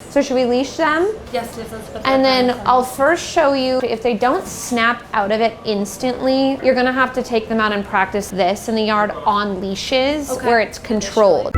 So should we leash them? Yes, please, let's put that And then on. I'll first show you, if they don't snap out of it instantly, you're gonna have to take them out and practice this in the yard on leashes where it's controlled.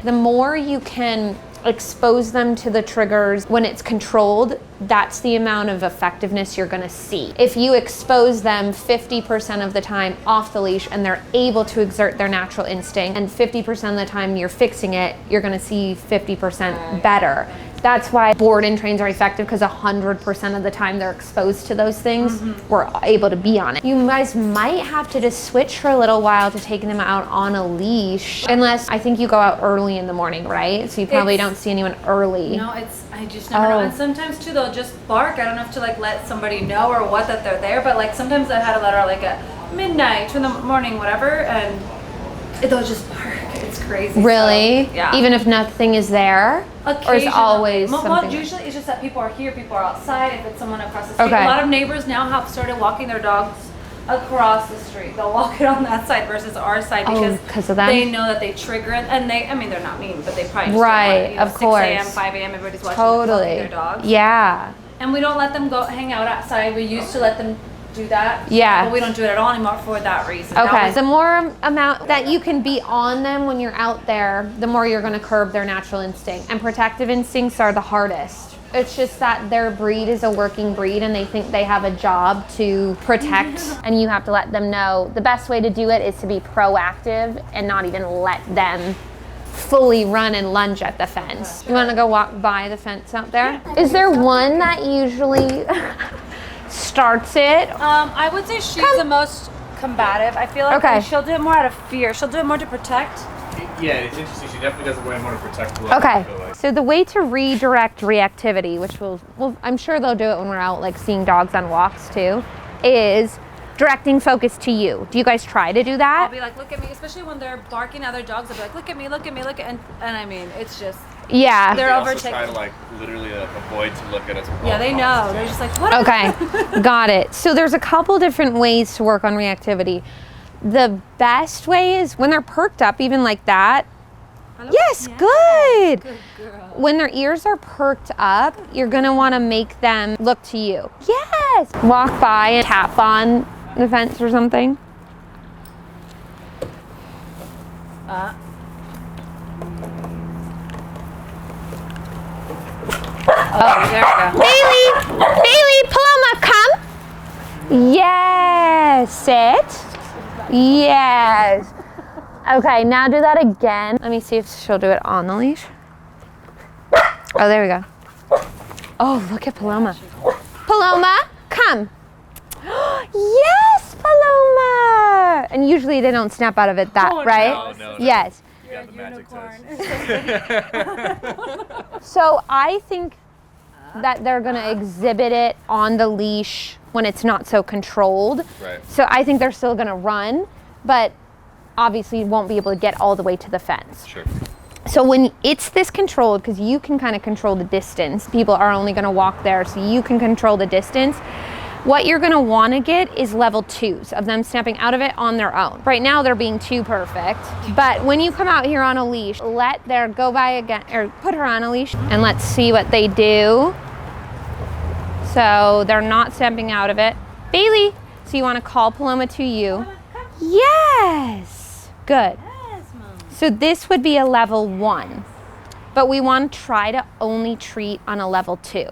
The more you can expose them to the triggers when it's controlled, that's the amount of effectiveness you're gonna see. If you expose them 50% of the time off the leash and they're able to exert their natural instinct, and 50% of the time you're fixing it, you're gonna see 50% better. That's why board and trains are effective, because 100% of the time they're exposed to those things, we're able to be on it. You guys might have to just switch for a little while to taking them out on a leash, unless I think you go out early in the morning, right? So you probably don't see anyone early. No, I just never know. And sometimes too, they'll just bark. I don't have to like let somebody know or what that they're there, but like sometimes I've had to let her like at midnight, 2 in the morning, whatever, and they'll just bark. It's crazy. Really? So, yeah. Even if nothing is there? Or is always something? Well, usually it's just that people are here, people are outside. If it's someone across the street, Okay. A lot of neighbors now have started walking their dogs across the street. They'll walk it on that side versus our side because of them? they know that they trigger it, and I mean, they're not mean, but they probably just Right, don't want, of course. 6 a.m., 5 a.m. Everybody's watching them walking their dogs. Yeah. And we don't let them go hang out outside. We used to let them do that. Yeah. But we don't do it at all anymore for that reason. Okay. The more amount that you can be on them when you're out there, the more you're going to curb their natural instinct. And protective instincts are the hardest. It's just that their breed is a working breed and they think they have a job to protect, and you have to let them know the best way to do it is to be proactive and not even let them fully run and lunge at the fence. You want to go walk by the fence out there? Is there one that usually starts it? I would say she's the most combative. I feel like she'll do it more out of fear. She'll do it more to protect. Yeah, it's interesting. She definitely does it way more to protect the Okay, I feel like. so the way to redirect reactivity, which well, I'm sure they'll do it when we're out like seeing dogs on walks too, is directing focus to you. Do you guys try to do that? I'll be like, look at me, especially when they're barking at other dogs. I'll be like, look at me, look at me, look at, and I mean, it's just, Yeah. they're They also overtaking. try to like literally avoid to look at us. Yeah, they know. They're just like, what? Okay, got it. So there's a couple different ways to work on reactivity. The best way is when they're perked up, even like that. Yes, good. Good girl. When their ears are perked up, you're gonna wanna make them look to you. Yes. Walk by and tap on the fence or something. Oh, there we go. Bailey, Paloma, come. Yes, sit. Yes. Okay, now do that again. Let me see if she'll do it on the leash. Oh, there we go. Oh, look at Paloma. Paloma, come. Yes, Paloma. And usually they don't snap out of it right? No. Yes. You got the magic test. So I think that they're gonna exhibit it on the leash when it's not so controlled. Right. So I think they're still gonna run, but obviously you won't be able to get all the way to the fence. Sure. So when it's this controlled, because you can kind of control the distance, people are only gonna walk there, so you can control the distance. What you're gonna wanna get is level 2s of them snapping out of it on their own. Right now they're being too perfect, but when you come out here on a leash, let their go by again, or put her on a leash, and let's see what they do. So they're not snapping out of it. Bailey, so you wanna call Paloma to you. Yes, good. So this would be a level 1, but we want to try to only treat on a level 2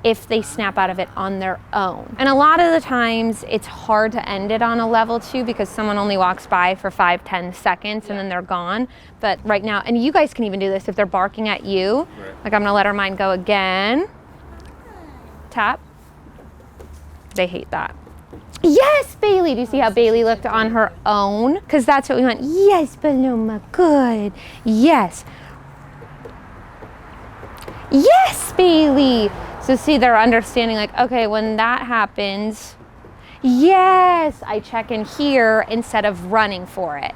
if they snap out of it on their own. And a lot of the times it's hard to end it on a level 2 because someone only walks by for 5-10 seconds and then they're gone. But right now, and you guys can even do this if they're barking at you. Like I'm gonna let her mind go again. Tap. They hate that. Yes, Bailey. Do you see how Bailey looked on her own? Because that's what we want. Yes, Paloma, good. Yes. Yes, Bailey. So see, they're understanding like, okay, when that happens, yes, I check in here instead of running for it.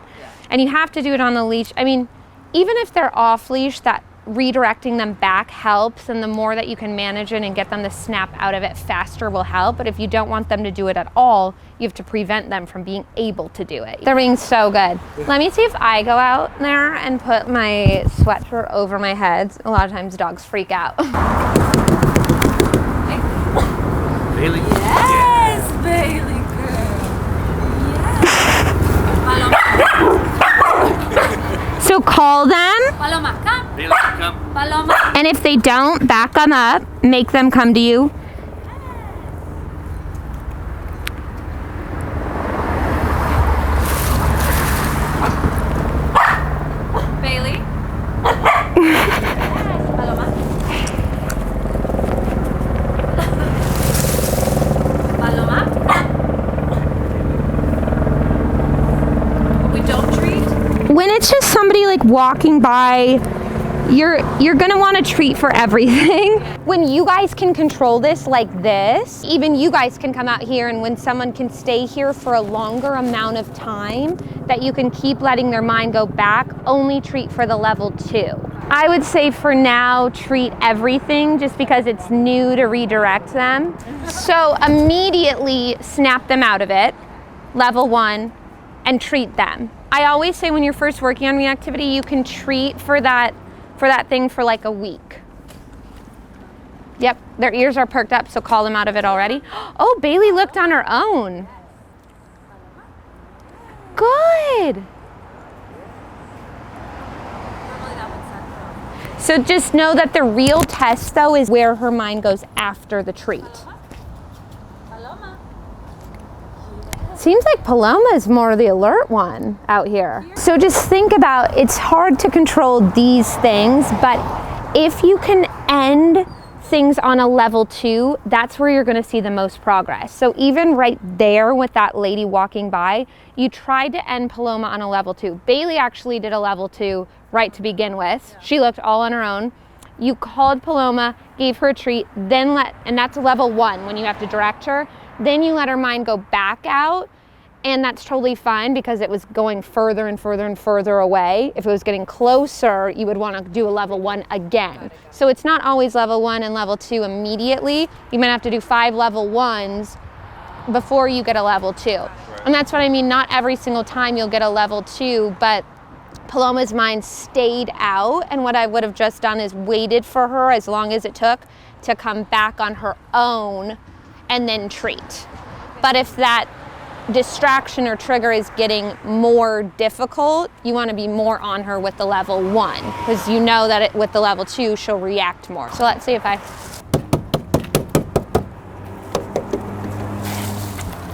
And you have to do it on the leash. I mean, even if they're off leash, that redirecting them back helps, and the more that you can manage it and get them to snap out of it faster will help. But if you don't want them to do it at all, you have to prevent them from being able to do it. They're being so good. Let me see if I go out there and put my sweatshirt over my head. A lot of times dogs freak out. Bailey. Yes, Bailey girl. Yes. So call them. Paloma, come. Bailey, come. Paloma. And if they don't, back them up, make them come to you. Bailey. Paloma. Paloma. We don't treat. When it's just somebody like walking by, you're gonna want to treat for everything. When you guys can control this like this, even you guys can come out here, and when someone can stay here for a longer amount of time, that you can keep letting their mind go back, only treat for the level 2. I would say for now, treat everything just because it's new to redirect them. So immediately snap them out of it, level 1, and treat them. I always say when you're first working on reactivity, you can treat for that thing for like a week. Yep, their ears are perked up, so call them out of it already. Oh, Bailey looked on her own. Good. So just know that the real test though is where her mind goes after the treat. Seems like Paloma is more the alert one out here. So just think about, it's hard to control these things, but if you can end things on a level 2, that's where you're gonna see the most progress. So even right there with that lady walking by, you tried to end Paloma on a level 2. Bailey actually did a level 2 right to begin with. She looked all on her own. You called Paloma, gave her a treat, then and that's level 1 when you have to direct her. Then you let her mind go back out, and that's totally fine because it was going further and further and further away. If it was getting closer, you would want to do a level 1 again. So it's not always level 1 and level 2 immediately. You might have to do 5 level 1s before you get a level 2. And that's what I mean, not every single time you'll get a level 2, but Paloma's mind stayed out, and what I would have just done is waited for her as long as it took to come back on her own and then treat. But if that distraction or trigger is getting more difficult, you want to be more on her with the level 1 because you know that with the level 2 she'll react more. So let's see if I...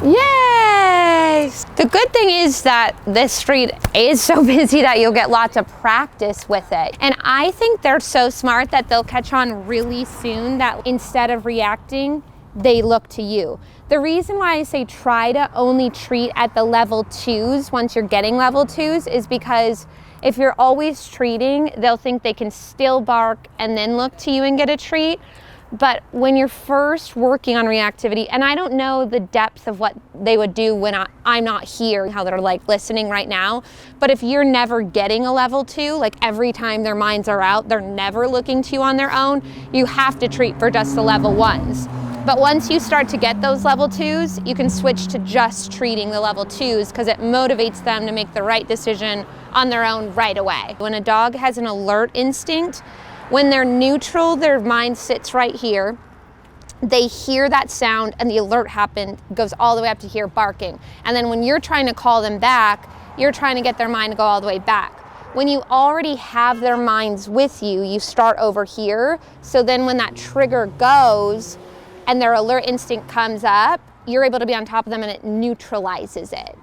Yay! The good thing is that this street is so busy that you'll get lots of practice with it. And I think they're so smart that they'll catch on really soon that instead of reacting, they look to you. The reason why I say try to only treat at the level 2s once you're getting level 2s is because if you're always treating, they'll think they can still bark and then look to you and get a treat. But when you're first working on reactivity, and I don't know the depth of what they would do when I'm not here, how they're like listening right now, but if you're never getting a level 2, like every time their minds are out, they're never looking to you on their own, you have to treat for just the level 1s. But once you start to get those level 2s, you can switch to just treating the level 2s because it motivates them to make the right decision on their own right away. When a dog has an alert instinct, when they're neutral, their mind sits right here. They hear that sound and the alert goes all the way up to here barking. And then when you're trying to call them back, you're trying to get their mind to go all the way back. When you already have their minds with you, you start over here. So then when that trigger goes, and their alert instinct comes up, you're able to be on top of them and it neutralizes it.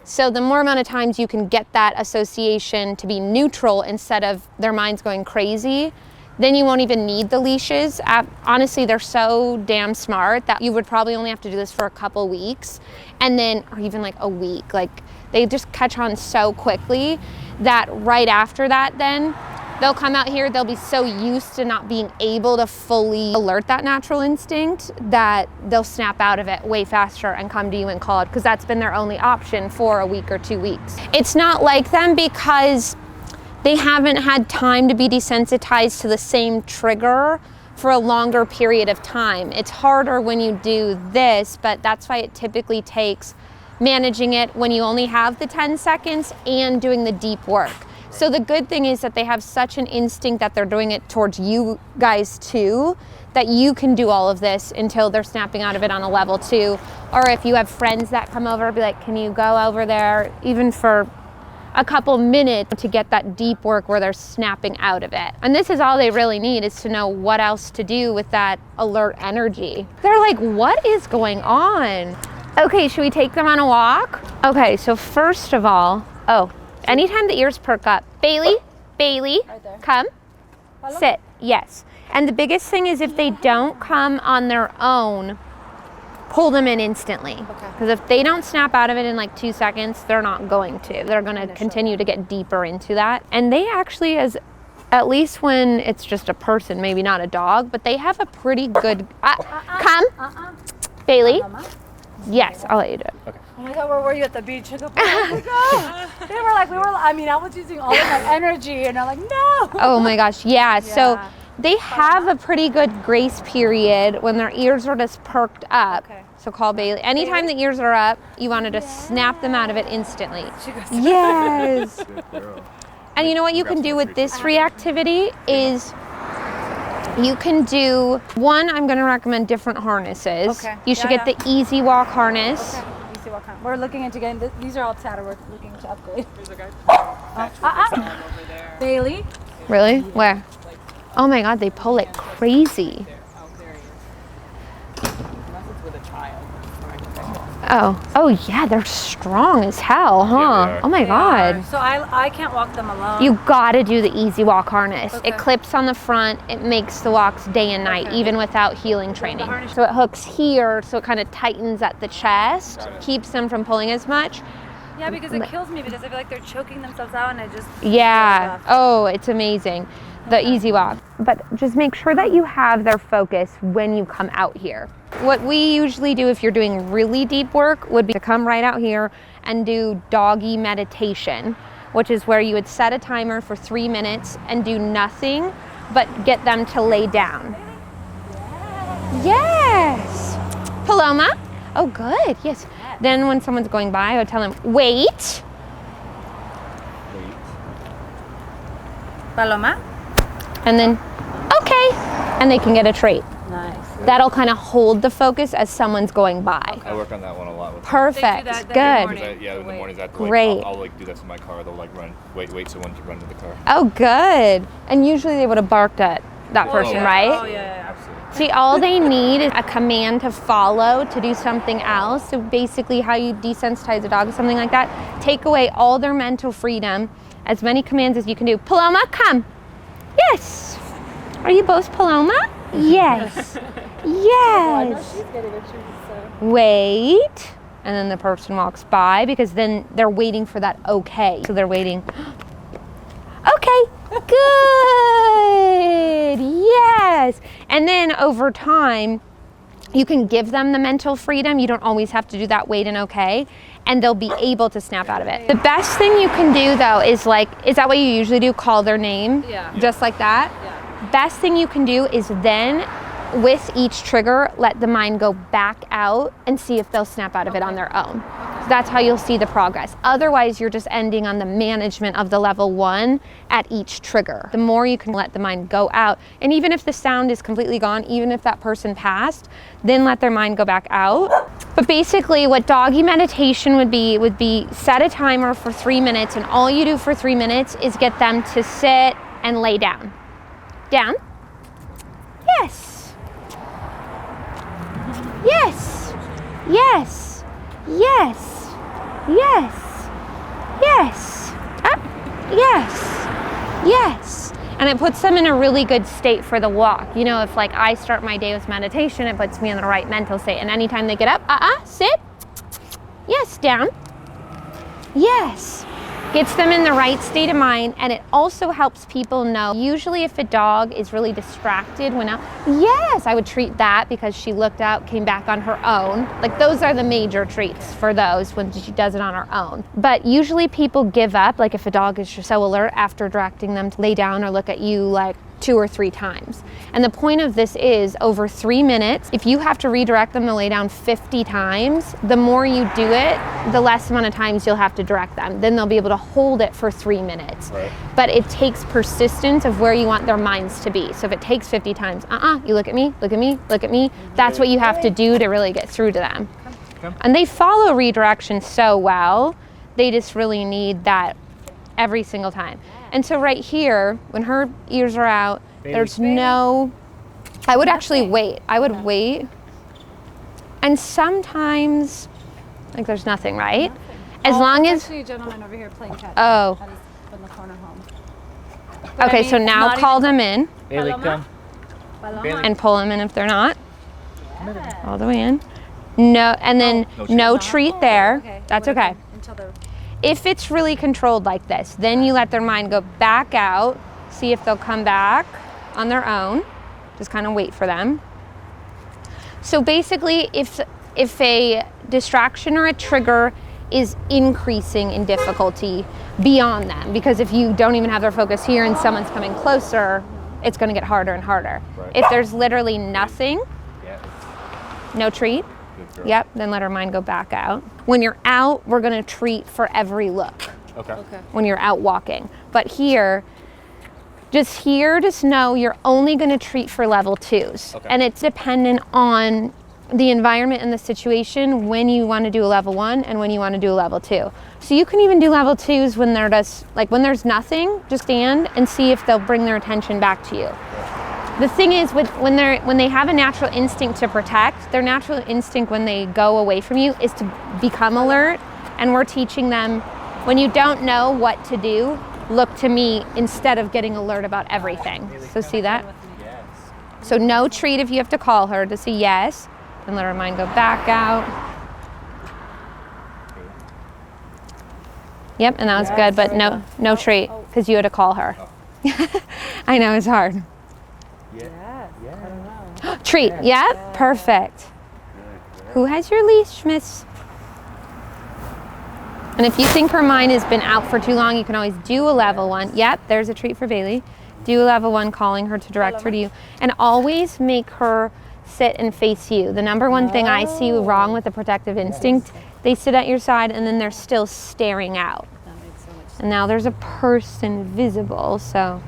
So the more amount of times you can get that association to be neutral instead of their minds going crazy, then you won't even need the leashes. Honestly, they're so damn smart that you would probably only have to do this for a couple weeks and then, or even like a week. Like they just catch on so quickly that right after that then, they'll come out here, they'll be so used to not being able to fully alert that natural instinct that they'll snap out of it way faster and come to you and call it because that's been their only option for a week or 2 weeks. It's not like them because they haven't had time to be desensitized to the same trigger for a longer period of time. It's harder when you do this, but that's why it typically takes managing it when you only have the 10 seconds and doing the deep work. So the good thing is that they have such an instinct that they're doing it towards you guys too, that you can do all of this until they're snapping out of it on a level 2. Or if you have friends that come over, be like, can you go over there even for a couple minutes to get that deep work where they're snapping out of it. And this is all they really need, is to know what else to do with that alert energy. They're like, what is going on? Okay, should we take them on a walk? Okay, so first of all, anytime the ears perk up, Bailey, right there. Come, sit, yes. And the biggest thing is if they don't come on their own, pull them in instantly. Because if they don't snap out of it in like 2 seconds, they're not going to. They're gonna continue to get deeper into that. And they actually, at least when it's just a person, maybe not a dog, but they have a pretty good, come, Bailey. Yes, I'll let you do it. Okay. Oh my God, where were you at the beach? I go, they were like, I was using all of my energy, and I'm like, no. Oh my gosh, yeah. So they have a pretty good grace period when their ears are just perked up. Okay. So call Bailey. Anytime the ears are up, you want to just snap them out of it instantly. Yes. And you know what you can do with this reactivity is you can do, one, I'm going to recommend different harnesses. Okay. You should get the Easy Walk harness. Okay. Easy Walk harness. We're looking into getting, these are all tatter, we're looking to upgrade. There's a guy. Bailey. Really? Where? Oh my God, they pull it crazy. Oh, there he is. Unless it's with a child. Oh yeah, they're strong as hell, huh? Yeah, oh my God. So I can't walk them alone. You gotta do the Easy Walk harness. Okay. It clips on the front. It makes the walks day and night, even without healing training. So it hooks here, so it kind of tightens at the chest, keeps them from pulling as much. Yeah, because it kills me because I feel like they're choking themselves out and I just... Yeah. Oh, it's amazing. The Easy Walk. But just make sure that you have their focus when you come out here. What we usually do if you're doing really deep work would be to come right out here and do doggy meditation, which is where you would set a timer for 3 minutes and do nothing but get them to lay down. Yes. Paloma. Oh, good. Yes. Then when someone's going by, I would tell them, wait. Paloma. And then, okay. And they can get a trait. Nice. That'll kind of hold the focus as someone's going by. I work on that one a lot with Perfect. them. Good. In the mornings I have to Great. I'll like do that to my car. They'll like run, wait someone to run to the car. Oh, good. And usually they would have barked at that person, right? Oh, yeah, absolutely. See, all they need is a command to follow to do something else. So basically how you desensitize a dog, something like that. Take away all their mental freedom, as many commands as you can do. Paloma, come. Yes. Are you both Paloma? Yes. Yes. Wait. And then the person walks by because then they're waiting for that okay. So they're waiting. Okay. Good. Yes. And then over time, you can give them the mental freedom. You don't always have to do that wait and okay. And they'll be able to snap out of it. The best thing you can do though is that what you usually do? Call their name? Yeah. Just like that? Yeah. Best thing you can do is then with each trigger, let the mind go back out and see if they'll snap out of it on their own. So that's how you'll see the progress. Otherwise, you're just ending on the management of the level 1 at each trigger. The more you can let the mind go out, and even if the sound is completely gone, even if that person passed, then let their mind go back out. But basically what doggy meditation would be set a timer for 3 minutes, and all you do for 3 minutes is get them to sit and lay down. Down. Yes. Yes, yes, yes, yes, yes, up, yes, yes. And it puts them in a really good state for the walk. You know, if like I start my day with meditation, it puts me in the right mental state. And anytime they get up, sit, yes, down, yes, gets them in the right state of mind, and it also helps people know, usually if a dog is really distracted when out, yes, I would treat that because she looked out, came back on her own. Like those are the major treats for those when she does it on her own. But usually people give up, like if a dog is so alert after directing them to lay down or look at you like 2 or 3 times. And the point of this is over 3 minutes, if you have to redirect them to lay down 50 times, the more you do it, the less amount of times you'll have to direct them. Then they'll be able to hold it for 3 minutes. Right. But it takes persistence of where you want their minds to be. So if it takes 50 times, you look at me, look at me, look at me, that's what you have to do to really get through to them. And they follow redirection so well, they just really need that every single time. And so right here, when her ears are out, there's no, I would actually wait. I would wait. And sometimes, like there's nothing, right? As long as. Actually, a gentleman over here playing catch. Oh. In the corner home. Okay, so now call them in. Bailey, come. And pull them in if they're not. All the way in. No, and then no treat there. Okay. That's okay. Until they're. If it's really controlled like this, then you let their mind go back out, see if they'll come back on their own. Just kind of wait for them. So basically, if a distraction or a trigger is increasing in difficulty beyond them, because if you don't even have their focus here and someone's coming closer, it's going to get harder and harder. Right. If there's literally nothing, no treat, yep, then let her mind go back out. When you're out, we're going to treat for every look. Okay. When you're out walking. But here, just know you're only going to treat for level 2s. Okay. And it's dependent on the environment and the situation when you want to do a level 1 and when you want to do a level 2. So you can even do level 2s when they're just, like when there's nothing, just stand and see if they'll bring their attention back to you. The thing is, when they have a natural instinct to protect, their natural instinct when they go away from you is to become alert. And we're teaching them, when you don't know what to do, look to me instead of getting alert about everything. So see that? So no treat if you have to call her to say yes. Then let her mind go back out. Yep, and that was good, but no treat because you had to call her. I know, it's hard. Treat, yeah, perfect. Who has your leash, miss? And if you think her mind has been out for too long, you can always do a level 1. Yep, there's a treat for Bailey. Do a level 1, calling her to direct her to you. And always make her sit and face you. The number one thing I see wrong with the protective instinct, they sit at your side and then they're still staring out. That makes so much sense. And now there's a person visible, so.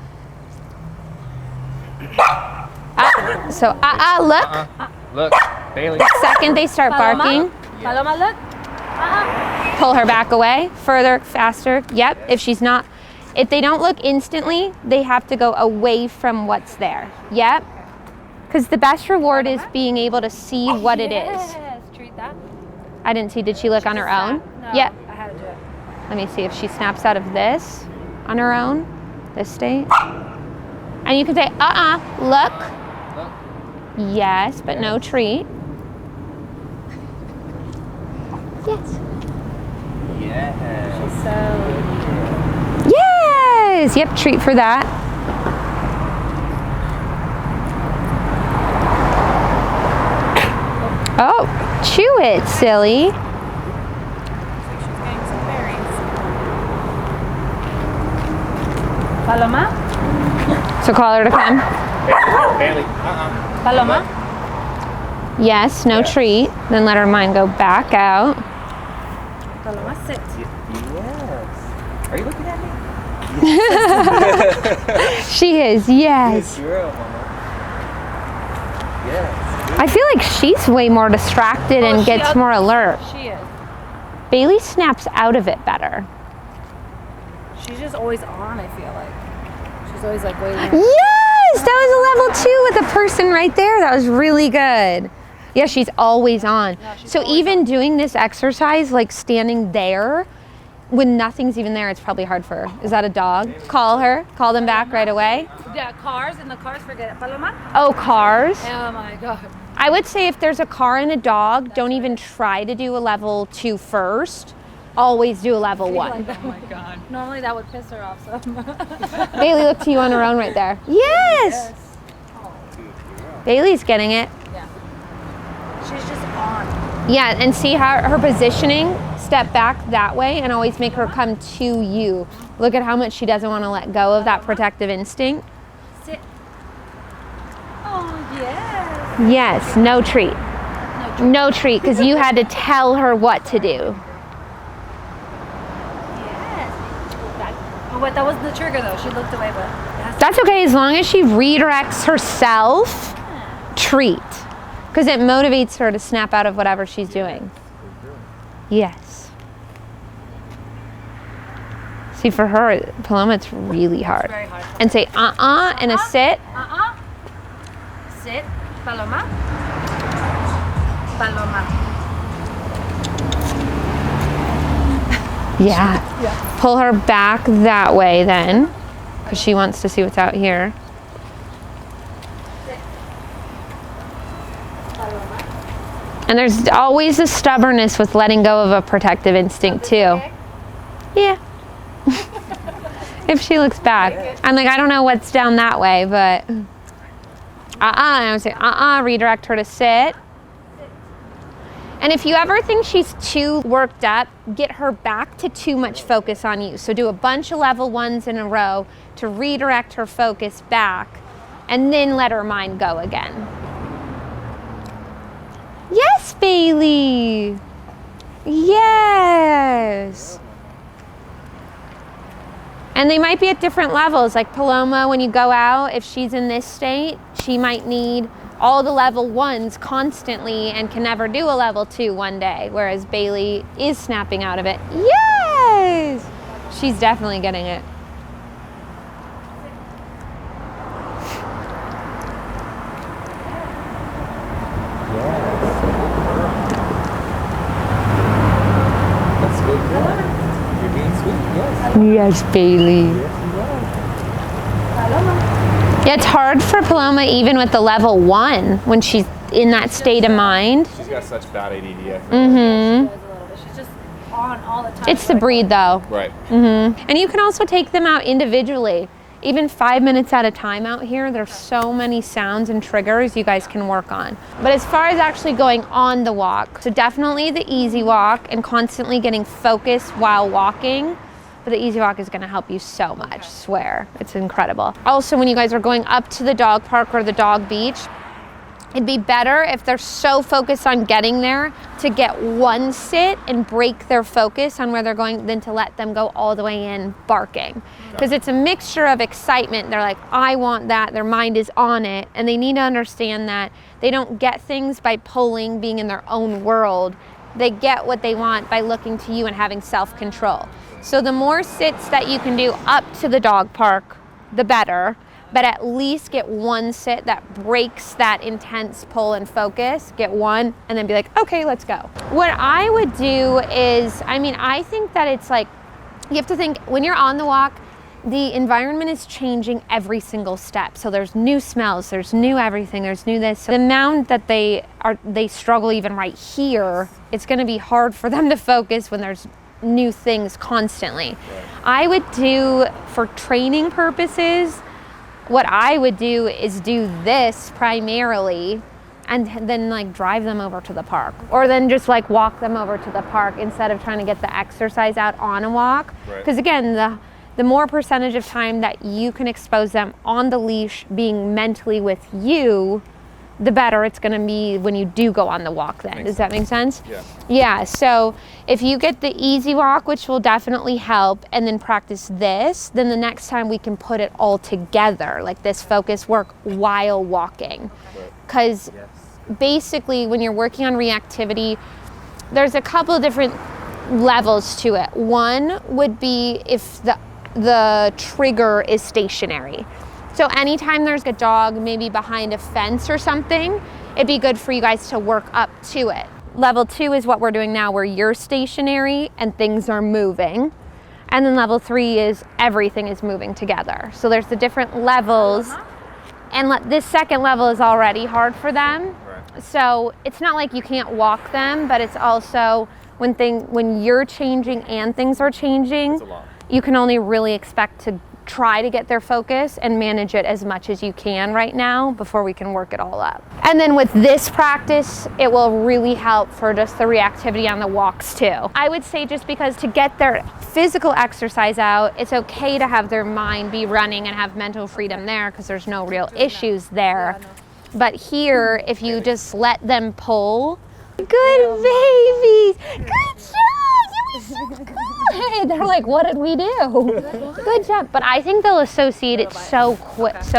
Look. Look, Bailey. The second they start barking, Paloma, look. pull her back away, further, faster. Yep, if they don't look instantly, they have to go away from what's there. Yep. Because the best reward is being able to see what it is. Yes, treat that. I didn't see, did she look on her own? No, Yep. I had to do it. Let me see if she snaps out of this on her own, this state. And you can say, look. Yes, but no treat. Yes. Yeah. So. Yes! Yep, treat for that. Oh, chew it, silly. She's getting some berries. Paloma? So call her to come. Bailey. Paloma? Yes, no treat. Then let her mind go back out. Paloma, sit. Yes. Are you looking at me? She is, yes. Good girl, Mama. Yes. I feel like she's way more distracted and gets more alert. She is. Bailey snaps out of it better. She's just always on, I feel like. She's always like waiting. Yes, that was a level 2 with a person right there. That was really good. Yeah, she's always on. No, she's so always even on. doing this exercise, like standing there, when nothing's even there, it's probably hard for her. Is that a dog? Call her. Call them back right away. Yeah, cars, and the cars forget it. Paloma? Oh, cars. Oh my God. I would say if there's a car and a dog, don't even try to do a level 2 first. always do a level 1. Oh my God. Normally that would piss her off. So. Bailey, look to you on her own right there. Yes! Bailey's getting it. Yeah. She's just on. Yeah, and see how her positioning, step back that way and always make her come to you. Look at how much she doesn't want to let go of that protective instinct. Sit. Oh, yes. Yes, no treat. No treat, because you had to tell her what to do. Yes. Oh, but that was the trigger though. She looked away, but That's okay as long as she redirects herself. Treat, because it motivates her to snap out of whatever she's doing. Yes. See, for her, Paloma, it's really hard. very hard. And say and a sit. Sit. Paloma. Paloma. Yeah. Pull her back that way then, because she wants to see what's out here. And there's always a stubbornness with letting go of a protective instinct too. Yeah. If she looks back. I'm like, I don't know what's down that way, but I would say redirect her to sit. And if you ever think she's too worked up, get her back to too much focus on you. So do a bunch of level 1s in a row to redirect her focus back, and then let her mind go again. Yes, Bailey. Yes. And they might be at different levels. Like Paloma, when you go out, if she's in this state, she might need all the level 1s constantly and can never do a level 2 one day, whereas Bailey is snapping out of it. Yes! She's definitely getting it. That's good. Yeah. You're being sweet. Yes. Yes, Bailey. Yes, you are. Yeah, it's hard for Paloma even with the level 1 when she's in that state of mind. She's got such bad ADD. She's just on all the time. It's the breed though. Right. And you can also take them out individually. Even 5 minutes at a time out here, there's so many sounds and triggers you guys can work on. But as far as actually going on the walk, so definitely the easy walk and constantly getting focused while walking. But the easy walk is going to help you so much, swear. It's incredible. Also, when you guys are going up to the dog park or the dog beach, it'd be better if they're so focused on getting there to get one sit and break their focus on where they're going than to let them go all the way in barking. Because it's a mixture of excitement. They're like, I want that. Their mind is on it. And they need to understand that they don't get things by pulling, being in their own world. They get what they want by looking to you and having self-control. So the more sits that you can do up to the dog park, the better. But at least get one sit that breaks that intense pull and focus. Get one and then be like, okay, let's go. What I would do is, I think that it's like, you have to think when you're on the walk, the environment is changing every single step. So there's new smells, there's new everything, there's new this. So the amount that they struggle even right here, it's gonna be hard for them to focus when there's new things constantly. Right. I would do, for training purposes, what I would do is do this primarily and then like drive them over to the park, or then just like walk them over to the park instead of trying to get the exercise out on a walk. Because again, the more percentage of time that you can expose them on the leash being mentally with you, the better it's going to be when you do go on the walk then. Does that make sense? Yeah. Yeah, so if you get the easy walk, which will definitely help, and then practice this, then the next time we can put it all together, like this focus work while walking. Because basically when you're working on reactivity, there's a couple of different levels to it. One would be if the trigger is stationary. So anytime there's a dog maybe behind a fence or something, it'd be good for you guys to work up to it. Level 2 is what we're doing now, where you're stationary and things are moving. And then level 3 is everything is moving together. So there's the different levels. And this second level is already hard for them. So it's not like you can't walk them, but it's also when you're changing and things are changing, It's a lot. you can only really expect to try to get their focus and manage it as much as you can right now before we can work it all up. And then with this practice, it will really help for just the reactivity on the walks too. I would say just because to get their physical exercise out, it's okay to have their mind be running and have mental freedom there because there's no real issues there. But here, if you just let them pull, good babies, good job. So good. They're like, what did we do? Good job. But I think they'll associate it so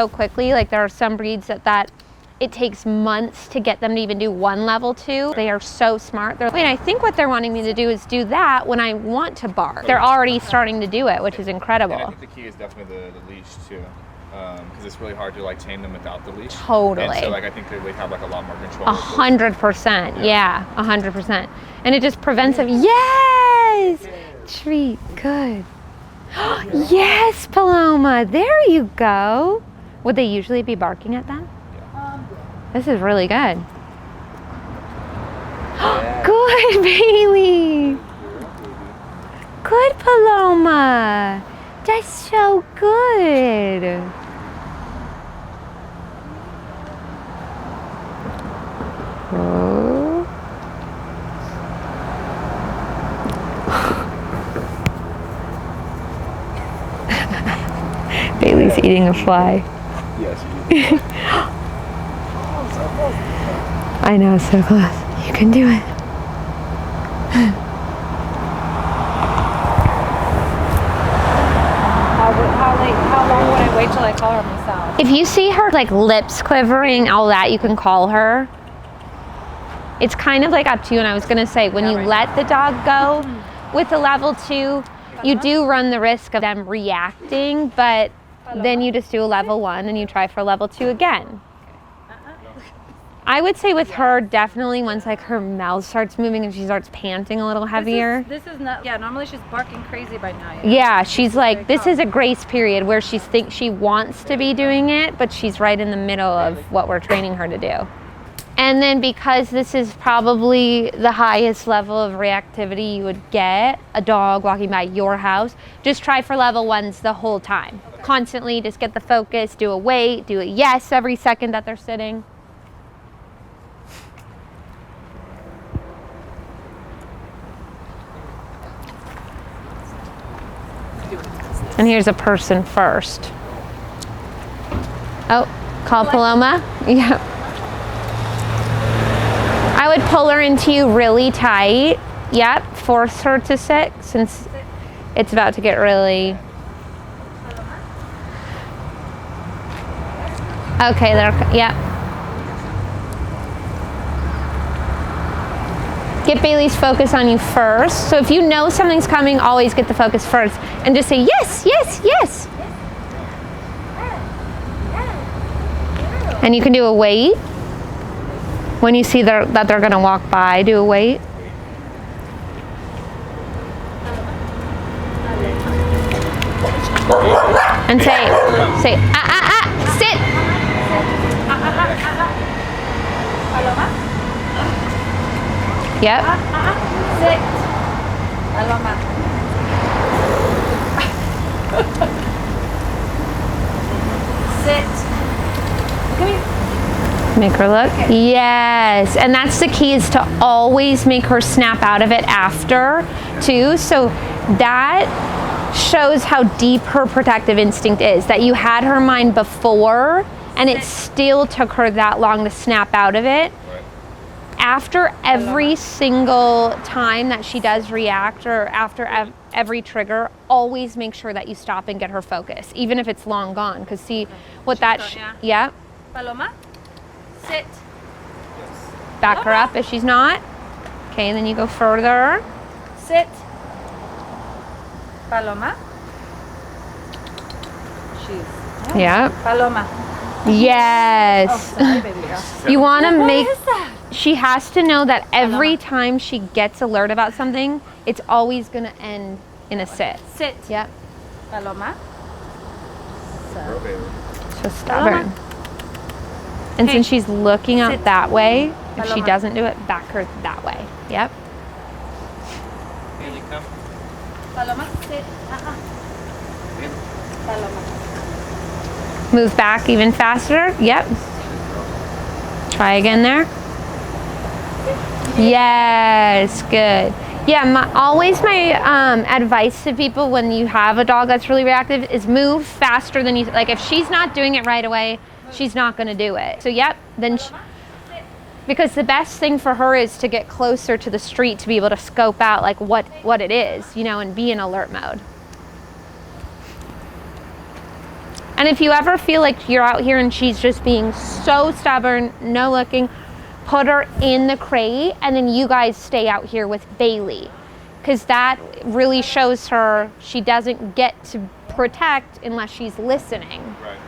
quickly. Like there are some breeds that it takes months to get them to even do 1 level 2. They are so smart. I think what they're wanting me to do is do that when I want to bark. They're already starting to do it, which is incredible. And I think the key is definitely the leash too. Because it's really hard to like tame them without the leash. Totally. And so like I think they have like a lot more control. 100%. Yeah, 100%. And it just prevents them. Yes! Treat. Good. Yes, Paloma. There you go. Would they usually be barking at them? This is really good. Good, Bailey. Good, Paloma. That's so good. Oh. Bailey's eating a fly. Yes. I know, so close. You can do it. How long would I wait till I call her myself? If you see her like lips quivering, all that, you can call her. It's kind of like up to you. And I was gonna say, when you let the dog go with the level 2, you do run the risk of them reacting, but then you just do a level 1 and you try for level 2 again. I would say with her, definitely once like her mouth starts moving and she starts panting a little heavier. This is not, yeah, normally she's barking crazy by now. Yeah, she's like, this is a grace period where she thinks she wants to be doing it, but she's right in the middle of what we're training her to do. And then because this is probably the highest level of reactivity you would get, a dog walking by your house, just try for level 1s the whole time. Constantly just get the focus, do a wait, do a yes every second that they're sitting. And here's a person first. Oh, call Paloma? Yeah. I would pull her into you really tight. Yep, force her to sit since it's about to get really... Okay, there, yep. Get Bailey's focus on you first. So if you know something's coming, always get the focus first. And just say, yes, yes, yes. And you can do a wait. When you see that they're gonna walk by, do a wait. And say, sit. Yep. Sit. Paloma. Sit. Come here. Make her look. Yes. And that's the key, is to always make her snap out of it after too. So that shows how deep her protective instinct is, that you had her mind before and it still took her that long to snap out of it. After every single time that she does react, or after every trigger, always make sure that you stop and get her focus, even if it's long gone. Because see what that, yeah. Paloma, sit. Back her up if she's not. Okay, and then you go further. Sit. Paloma. She's. Yeah. Paloma. Yes. Oh, sorry, baby. You want to make. What is that? She has to know that every time she gets alert about something, it's always going to end in a sit. Sit. Yep. Paloma. So stubborn. And since she's looking out that way, if she doesn't do it, back her that way. Yep. Bailey, come. Paloma, sit. Paloma. Move back even faster. Yep. Try again there. Yes, good. Yeah, always my advice to people when you have a dog that's really reactive is move faster than you, like if she's not doing it right away, she's not gonna do it. So yep, then because the best thing for her is to get closer to the street to be able to scope out like what it is, you know, and be in alert mode. And if you ever feel like you're out here and she's just being so stubborn, no looking, put her in the crate and then you guys stay out here with Bailey, because that really shows her she doesn't get to protect unless she's listening. Right.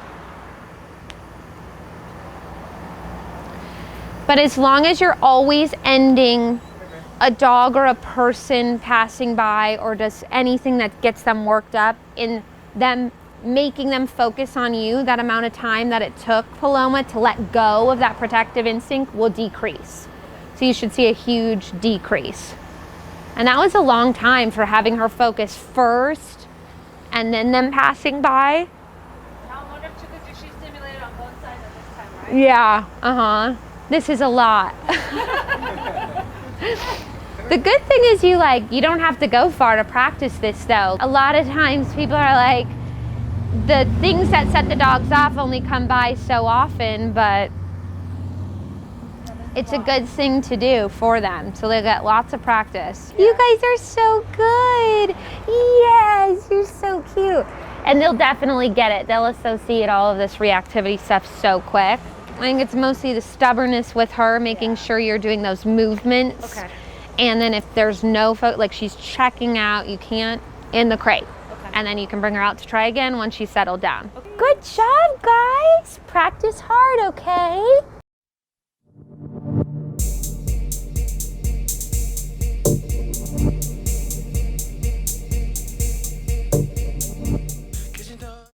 But as long as you're always ending a dog or a person passing by or does anything that gets them worked up in them, making them focus on you, that amount of time that it took Paloma to let go of that protective instinct will decrease. So you should see a huge decrease. And that was a long time for having her focus first and then them passing by. Now I wonder if you could do she stimulated on both sides at this time, right? Yeah, This is a lot. The good thing is you don't have to go far to practice this though. A lot of times people are like, the things that set the dogs off only come by so often, but it's a good thing to do for them. So they get lots of practice. Yeah. You guys are so good. Yes, you're so cute. And they'll definitely get it. They'll associate all of this reactivity stuff so quick. I think it's mostly the stubbornness with her, making sure you're doing those movements. Okay. And then if there's no, like she's checking out, you can't, in the crate. And then you can bring her out to try again once she's settled down. Okay. Good job, guys. Practice hard, okay?